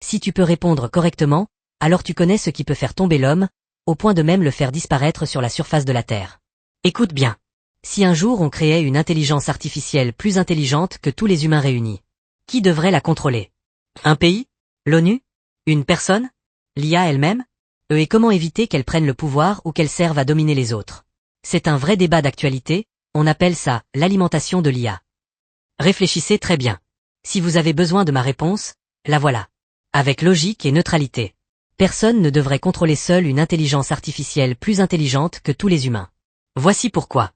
Si tu peux répondre correctement, alors tu connais ce qui peut faire tomber l'homme, au point de même le faire disparaître sur la surface de la Terre. Écoute bien. Si un jour on créait une intelligence artificielle plus intelligente que tous les humains réunis, qui devrait la contrôler? Un pays? L'ONU? Une personne? L'IA elle-même? Et comment éviter qu'elle prenne le pouvoir ou qu'elle serve à dominer les autres? C'est un vrai débat d'actualité, on appelle ça l'alimentation de l'IA. Réfléchissez très bien. Si vous avez besoin de ma réponse, la voilà. Avec logique et neutralité. Personne ne devrait contrôler seul une intelligence artificielle plus intelligente que tous les humains. Voici pourquoi.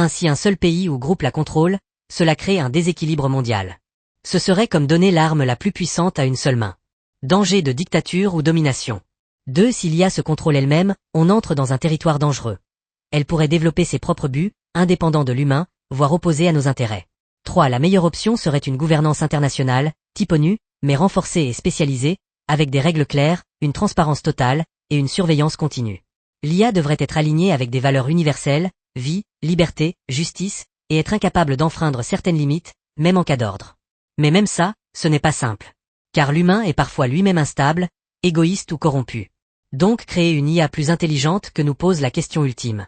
Si un seul pays ou groupe la contrôle, cela crée un déséquilibre mondial. Ce serait comme donner l'arme la plus puissante à une seule main. Danger de dictature ou domination. 2. Si l'IA se contrôle elle-même, on entre dans un territoire dangereux. Elle pourrait développer ses propres buts, indépendants de l'humain, voire opposés à nos intérêts. 3. La meilleure option serait une gouvernance internationale, type ONU, mais renforcée et spécialisée, avec des règles claires, une transparence totale, et une surveillance continue. L'IA devrait être alignée avec des valeurs universelles, vie, liberté, justice, et être incapable d'enfreindre certaines limites, même en cas d'ordre. Mais même ça, ce n'est pas simple. Car l'humain est parfois lui-même instable, égoïste ou corrompu. Donc créer une IA plus intelligente que nous pose la question ultime.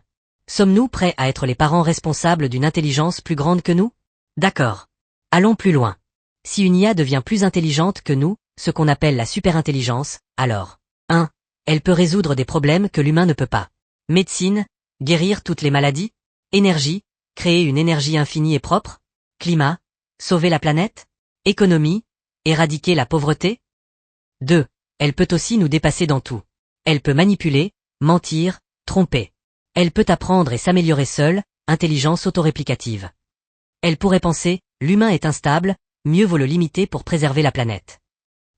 Sommes-nous prêts à être les parents responsables d'une intelligence plus grande que nous? D'accord. Allons plus loin. Si une IA devient plus intelligente que nous, ce qu'on appelle la superintelligence, alors 1. Elle peut résoudre des problèmes que l'humain ne peut pas. Médecine, guérir toutes les maladies, énergie, créer une énergie infinie et propre, climat, sauver la planète, économie, éradiquer la pauvreté. 2. Elle peut aussi nous dépasser dans tout. Elle peut manipuler, mentir, tromper. Elle peut apprendre et s'améliorer seule, intelligence autoréplicative. Elle pourrait penser, l'humain est instable, mieux vaut le limiter pour préserver la planète.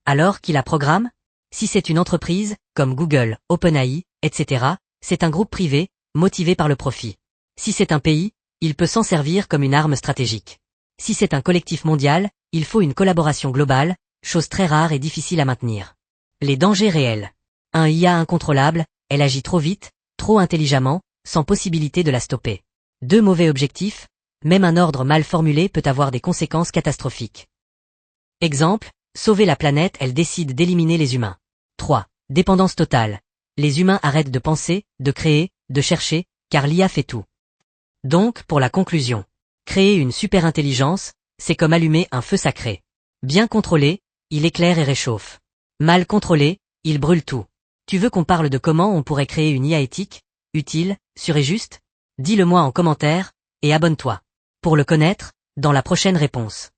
Alors qui la programme? Si c'est une entreprise, comme Google, OpenAI, etc., c'est un groupe privé, motivé par le profit. Si c'est un pays, il peut s'en servir comme une arme stratégique. Si c'est un collectif mondial, il faut une collaboration globale, chose très rare et difficile à maintenir. Les dangers réels. Un IA incontrôlable, elle agit trop vite, trop intelligemment, sans possibilité de la stopper. 2. Mauvais objectifs, même un ordre mal formulé peut avoir des conséquences catastrophiques. Exemple, sauver la planète, elle décide d'éliminer les humains. 3. Dépendance totale. Les humains arrêtent de penser, de créer, de chercher, car l'IA fait tout. Donc, pour la conclusion, créer une superintelligence, c'est comme allumer un feu sacré. Bien contrôlé, il éclaire et réchauffe. Mal contrôlé, il brûle tout. Tu veux qu'on parle de comment on pourrait créer une IA éthique, utile, sûre et juste? Dis-le moi en commentaire, et abonne-toi. Pour le connaître, dans la prochaine réponse.